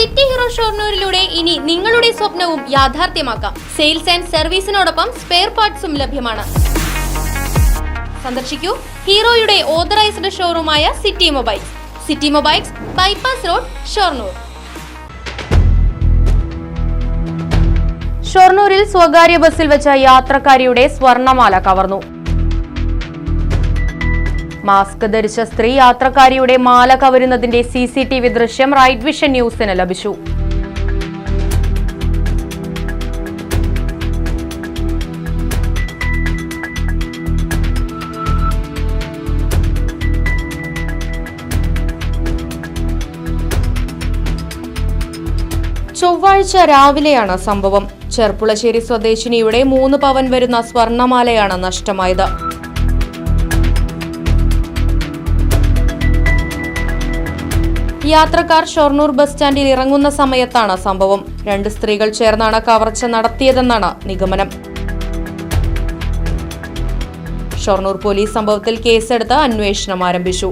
City hero ഷൊർണൂരിലൂടെ ഇനി നിങ്ങളുടെ സ്വപ്നവും യാഥാർത്ഥ്യമാക്കാം. സെയിൽസ് ആൻഡ് സർവീസിനോടൊപ്പം സ്പെയർ പാർട്സും ലഭ്യമാണ്. സന്ദർശിക്കൂ ഹീറോയുടെ ഓതറൈസ്ഡ് ഷോറൂമായ city mobiles. City mobiles, bypass road, Shoranur. ഷൊർണൂരിൽ സ്വകാര്യ ബസ്സിൽ വെച്ച യാത്രക്കാരിയുടെ സ്വർണമാല കവർന്നു. മാസ്ക് ധരിച്ച സ്ത്രീ യാത്രക്കാരിയുടെ മാല കവരുന്നതിന്റെ CCTV ദൃശ്യം റൈറ്റ് വിഷൻ ന്യൂസിന് ലഭിച്ചു. ചൊവ്വാഴ്ച രാവിലെയാണ് സംഭവം. ചെർപ്പുളശ്ശേരി സ്വദേശിനിയുടെ 3 പവൻ വരുന്ന സ്വർണമാലയാണ് നഷ്ടമായത്. യാത്രക്കാർ ഷൊർണൂർ ബസ് സ്റ്റാൻഡിൽ ഇറങ്ങുന്ന സമയത്താണ് സംഭവം. 2 സ്ത്രീകൾ ചേർന്നാണ് കവർച്ച നടത്തിയതെന്നാണ് നിഗമനം. ഷൊർണൂർ പോലീസ് സംഭവത്തിൽ കേസെടുത്ത് അന്വേഷണം ആരംഭിച്ചു.